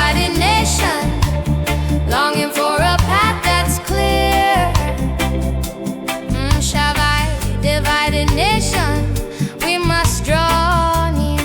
divided nation, longing for a path that's clear. Shavai, divided nation, we must draw near.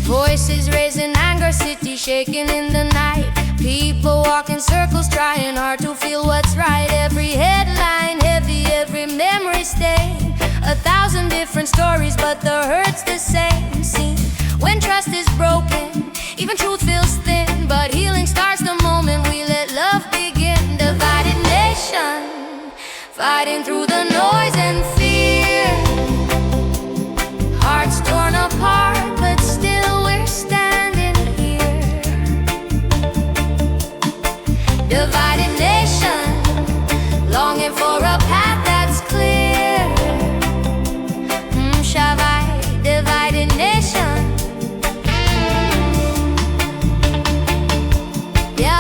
Voices raising anger, city shaking in the night. People walk in circles, trying hard to feel what's right. Every headline heavy, every memory stain. 1,000 different stories, but the hurt's the same. See, when trust is broken, even truth feels thin. But healing starts the moment we let love begin. Divided nation, fighting through the noise and fear. Hearts torn apart, but still we're standing here. Divided nation, longing for a path that's clear. Shavai, divided nation. Yeah,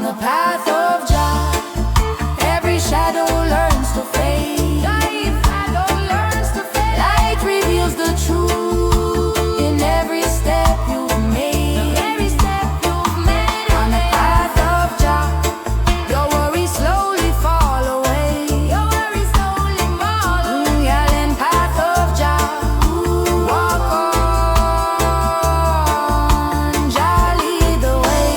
the path of Jah, every shadow learns to fade. Light reveals the truth in every step you've made. On the path of Jah, your worries slowly fall away. Yeah, then path of Jah, walk on, Jah lead the way.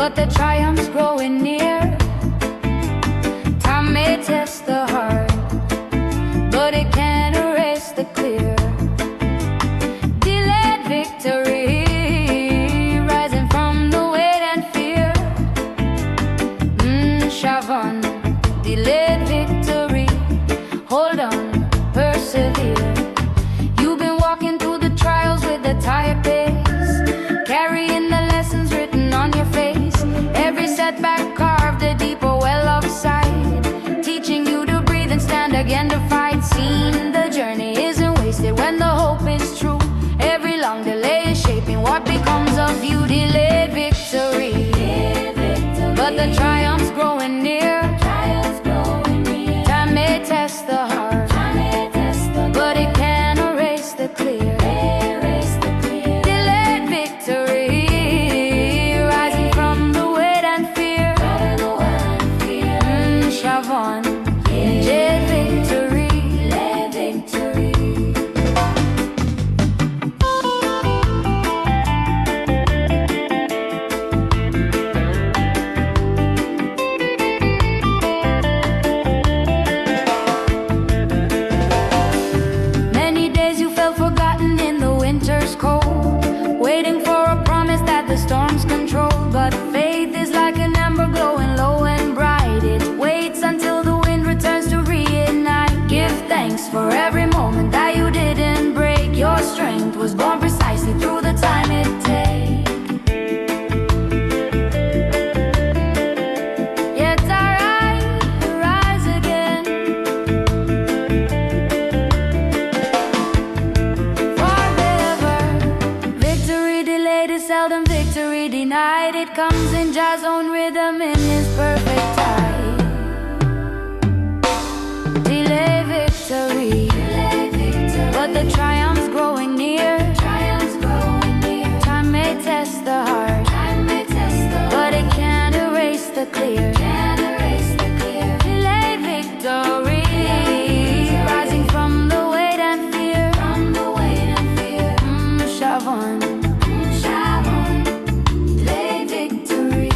but the triumph's growing near. Time may test the heart, but it can't erase the clear. Delayed victory, rising from the weight and fear. Shavon, delayed victory. Hold on, persevere. You've been walking through the trials with a tired pace, carrying the lessons written on your face. Every setback carved a deeper well of sight, teaching you to breathe and stand again to fight. Seeing the journey isn't wasted when the hope is true. Every long delay is shaping what becomes of you. Delayed victory, but the triumph's growing near. Time may test the heart, but it can't erase the clear. Delayed victory, rising from the weight and fear. Shavon, delayed victory. Many days you felt forgotten in the winter's cold, waiting for a promise that the storms control. But faith is like an ember glowing low and bright. It waits until the wind returns to reignite. Give thanks for every moment that you didn't break. Your strength was born precisely through the time it takes. It's alright to rise again. Forever, victory delayed is seldom victory denied. It comes in Jah's own rhythm in his perfect time. Delay victory, but the triumph's growing near. Time may test the heart, but it can't erase the clear. Delay victory, rising from the weight and fear. Shavon, delay victory.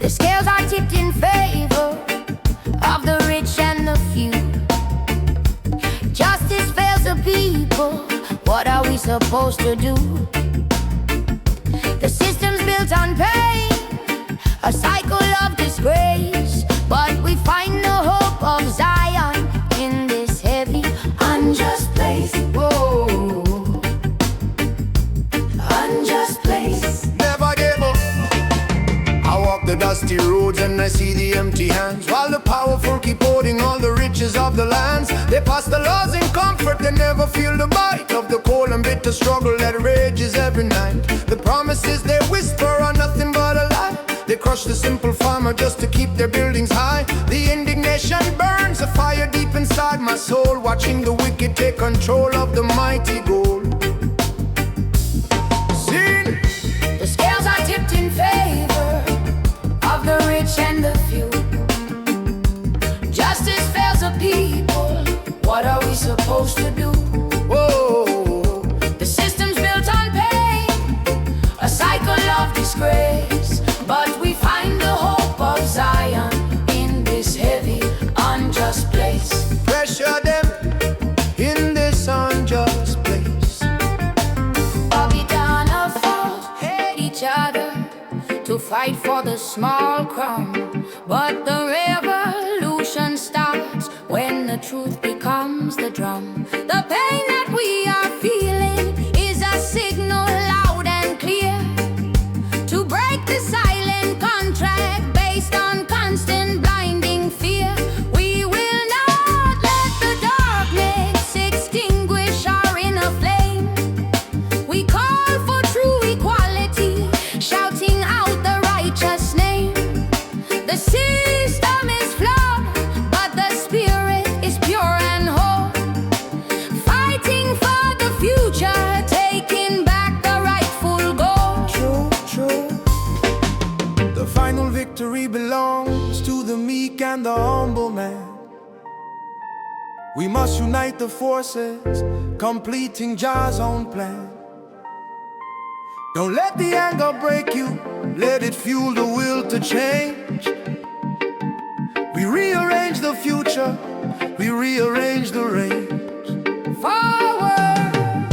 The scales are tipped in favor of the rich and the few. Justice fails the people. What are we supposed to do? The system's built on pain, a cycle of disgrace. But we find the hope of Zion in this heavy, unjust place. Whoa, unjust place. Never give up. I walk the dusty roads and I see the empty hands, while the powerful keep holding all the riches of the lands. They pass the laws in comfort, they never feel the bite of the cold and bitter struggle that rages every night. The promises they whisper are nothing but a lie. They crush the simple farmer just to keep their buildings high. The indignation burns a fire deep inside my soul, watching the wicked take control of the mighty goal. The scales are tipped in favor of the rich and the few. Justice fails the people. What are we supposed to do? Whoa, The system's built on pain, a cycle of disgrace. But we find the hope of Zion in this heavy, unjust place. pressure them in this unjust place. Bobby Donna fought each other to fight for the small crown. But the revolution starts when the truth becomes the drum. The pain that we we are feeling is a signal loud and clear to break the silent contract based on constant blinding fear. We will not let the darkness extinguish our inner flame. We call for true equality, shouting out the righteous name. The system is flawed, but the spirit is pure and whole. Fighting for the future, taking back the rightful goal. True, true. The final victory belongs to the meek and the humble man. We must unite the forces, completing Jah's own plan. Don't let the anger break you, let it fuel the will to change. We rearrange the future, we rearrange the range. Forward,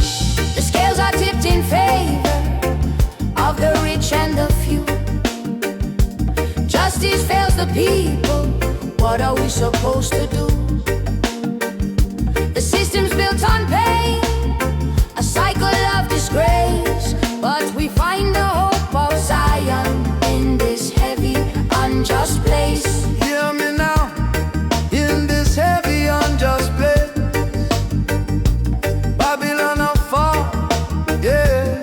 the scales are tipped in favor of the rich and the few. Justice fails the people, what are we supposed to do? The system's built on pain, a cycle of disgrace, but we find the hope of Zion in this heavy, unjust place. Hear me now, in this heavy, unjust place. Babylon will fall, yeah.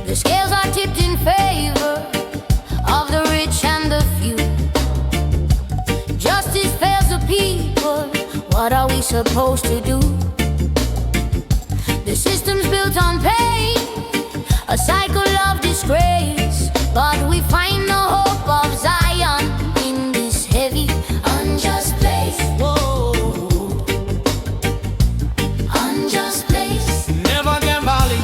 The scales are tipped in favor of the rich and the few. Justice fails the people, what are we supposed to do? The system's built on pain, a cycle of disgrace, but we find the hope of Zion in this heavy, unjust place. Whoa, unjust place. Never again, Valley.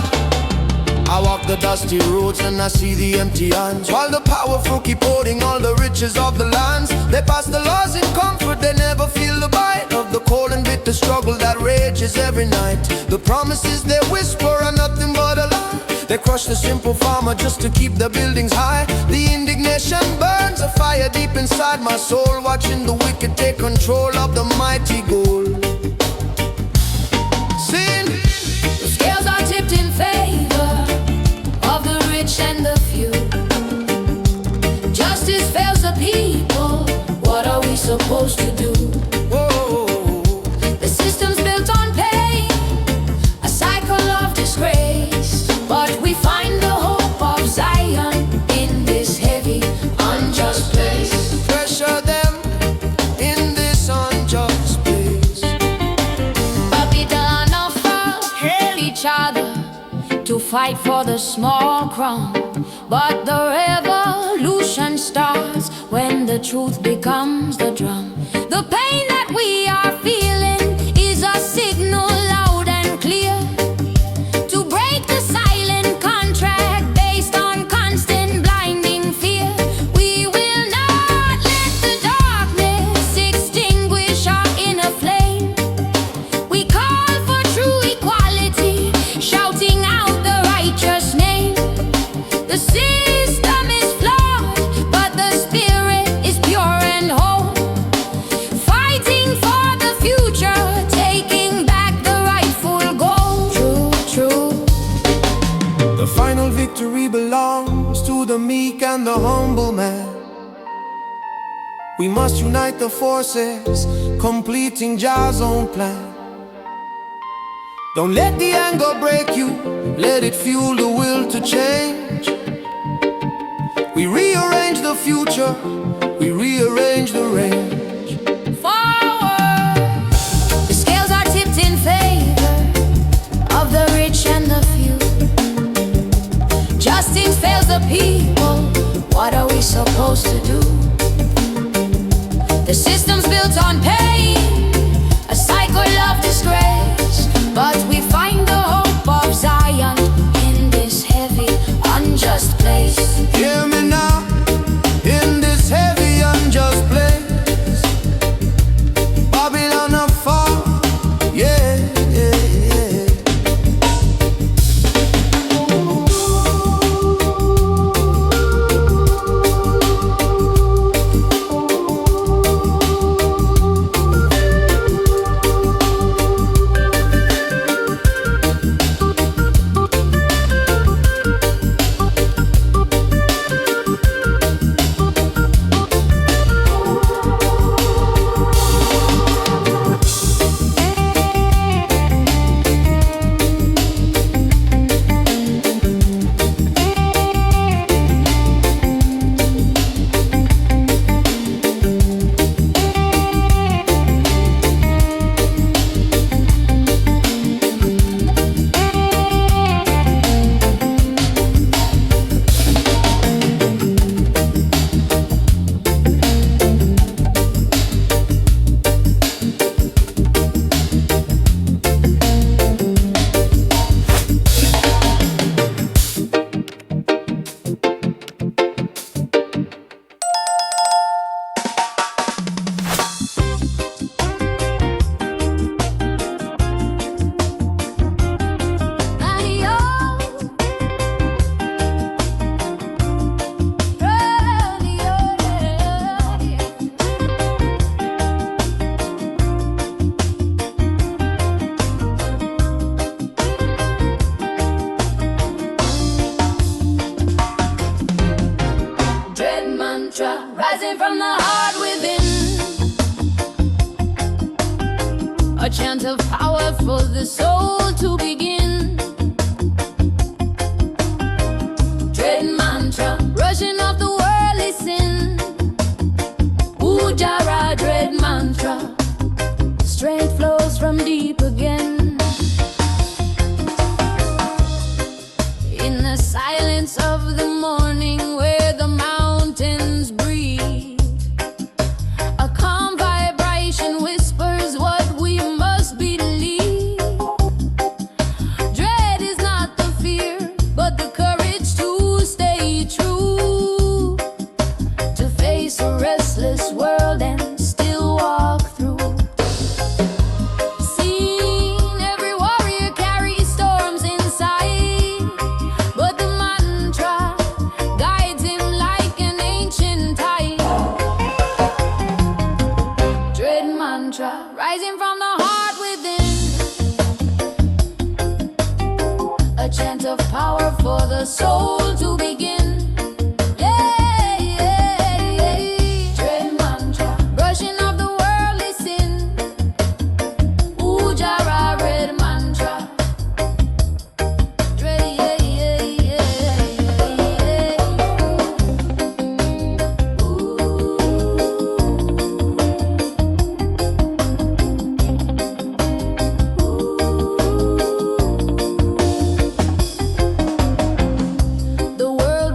I walk the dusty roads and I see the empty hands, while the powerful keep holding all the riches of the lands. They pass the laws in comfort, they never feel the bite of the cold and bitter struggle that rages every night. The promises they whisper are nothing but a lie. They crush the simple farmer just to keep the buildings high. The indignation burns a fire deep inside my soul, watching the wicked take control of the mighty goal. Sin. The scales are tipped in favor of the rich and the few. Justice fails the people, what are we supposed to do? Whoa. The system's built on pain, a cycle of disgrace, but we find the hope of Zion in this heavy, unjust place. Pressure them in this unjust place. Babylon fall, hail each other to fight for the small crown, but the revolution starts when the truth becomes the drum. The pain that we are feeling is a signal loud and clear to break the silent contract based on constant blinding fear. We will not let the darkness extinguish our inner flame. We call for true equality, shouting out the righteous name. The system is flawed, but the spirit is pure and whole. Fighting for the future, taking back the rightful goal. True, true. The final victory belongs to the meek and the humble man. We must unite the forces, completing Jah's own plan. Don't let the anger break you, let it fuel the will to change. We rearrange the future, we rearrange the range. Forward, the scales supposed to do. The system's built on pain, a cycle of disgrace, but we find the hope of Zion in this heavy, unjust place. Hear me now, in this heavy, unjust place. Babylon afar, yeah, yeah, yeah. Rising from the heart within, a chant of power for the soul to begin. Dread mantra, brushing off the worldly sin. Ujara, dread mantra, strength flows from deep again. In the silence of the morning where the mountains breathe, a calm vibration whispers what we must believe. Dread is not the fear, but the courage to stay true, to face a restless world and still walk through. Seen every warrior carry storms inside, but the mantra guides him like an ancient tide. Dread mantra, rising from the heart within, a chant of power for the soul to begin. Yeah, yeah, yeah. Dread mantra, brushing off the worldly sin. Ujara, red mantra. Dread, yeah, yeah, yeah, yeah. Ooh. The world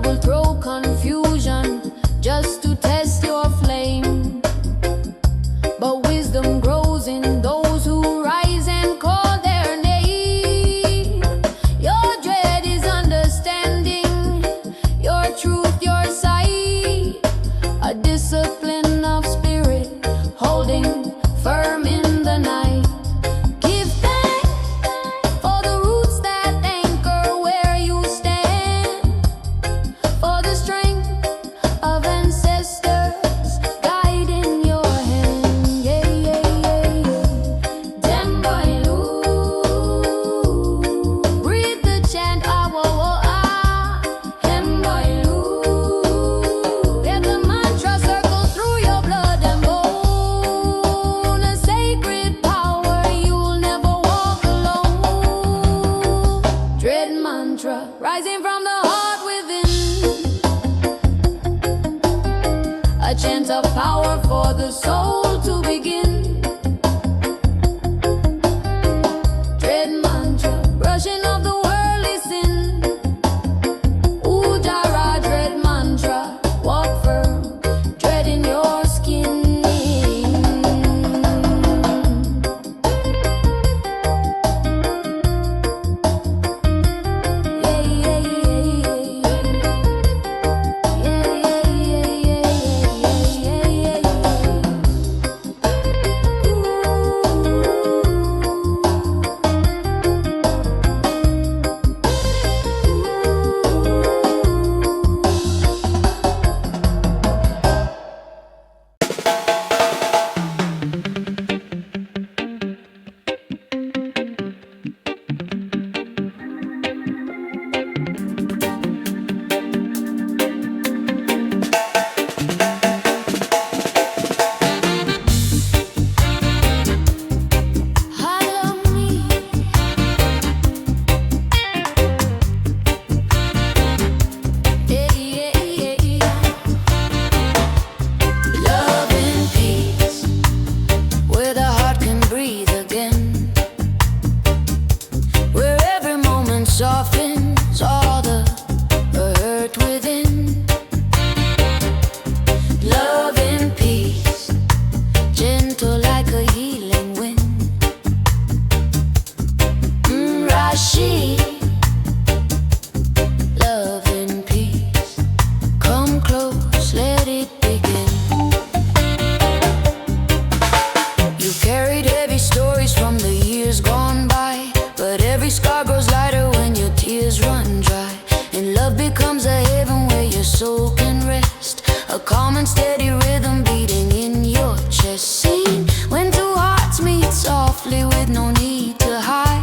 softly with no need to hide.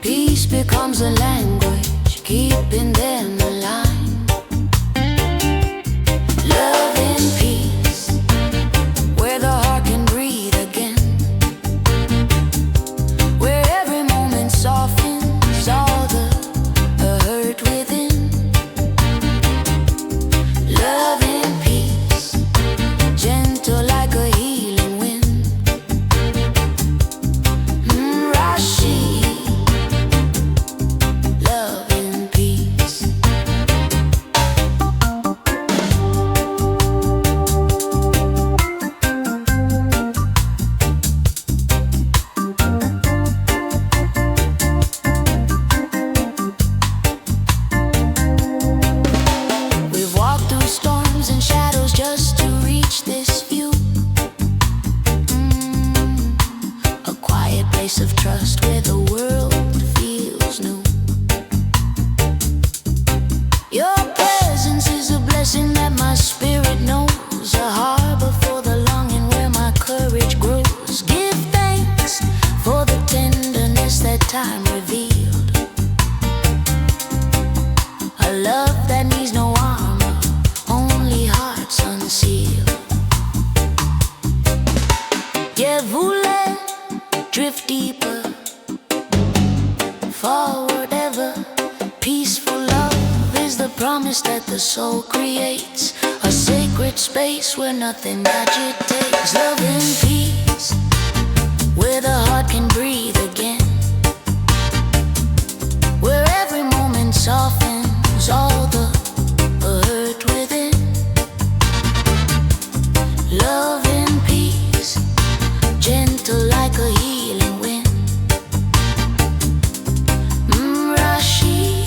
Peace becomes a language, keeping them aligned. Love and peace, where the heart can breathe again, where every moment softens all the hurt within. Love and peace, gentle like a healing wind. Rashi, love and peace. We've walked through storms and shadows just to reach this view. A quiet place of trust where the world feels new. Your presence is a blessing that my spirit knows, a harbor for the longing where my courage grows. Give thanks for the tenderness that time revealed, a love that needs no armor, only hearts unsealed. Yeah, voulez drift deeper, forward ever. Peaceful love is the promise that the soul creates, a sacred space where nothing agitates. Love and peace, where the heart can breathe again, where every moment softens all the hurt within. Love and peace, gentle like a healing wind. Rashi,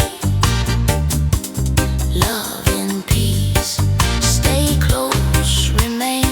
love and peace. Stay close, remain.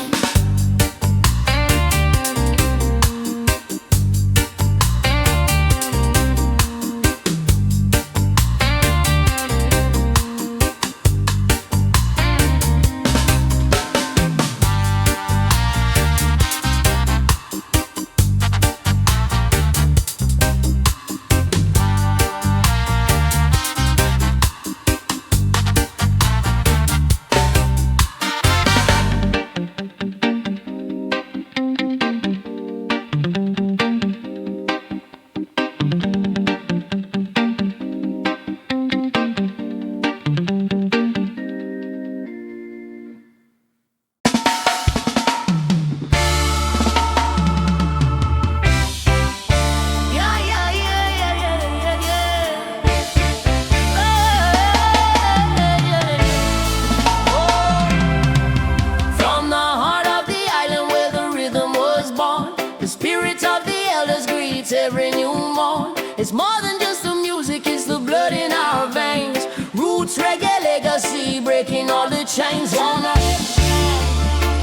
From the heart of the island where the rhythm was born, the spirit of the elders greets every new morn. It's more than just the music, it's the blood in our veins. Roots, reggae, legacy, breaking all the chains. Wanna,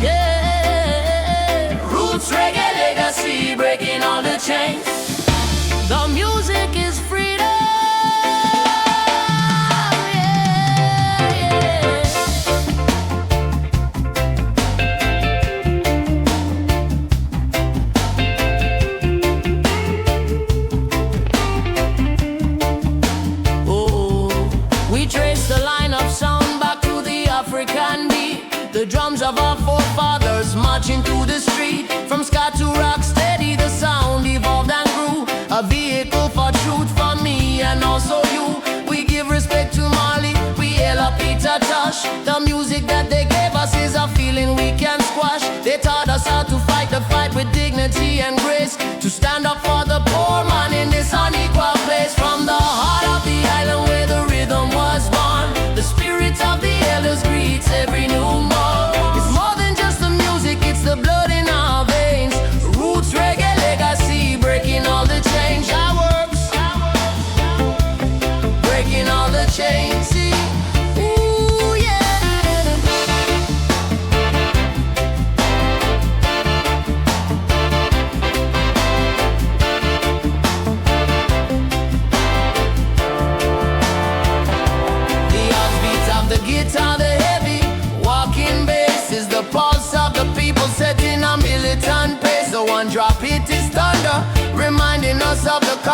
yeah. Roots, reggae, legacy, breaking all the chains. The music is freedom. We trace the line of sound back to the African beat, the drums of our forefathers marching through the street. From ska to rock steady, the sound evolved and grew, a vehicle for truth for me and also you. We give respect to Marley, we hail up Peter Tosh. The music that they gave us is a feeling we can squash. They taught us how to fight the fight with dignity and grace, to stand up for the poor man in this unequal place. From the heart of the island where the rhythm was born, the spirit of the elders greets every new morn. It's more than just the music, it's the blood in our veins. Roots, reggae, legacy, breaking all the chains. Our works, breaking all the chains. See, ooh, yeah.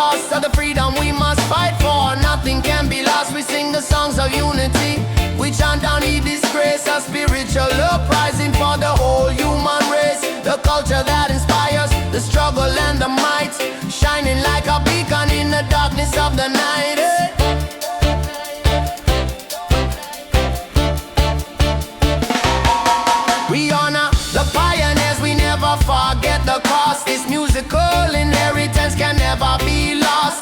cost of the freedom we must fight for. Nothing can be lost. We sing the songs of unity. We chant down the disgrace, a spiritual uprising for the whole human race. The culture that inspires the struggle and the might, shining like a beacon in the darkness of the night. We honor the pioneers, we never forget the cost. This musical inheritance can never be lost.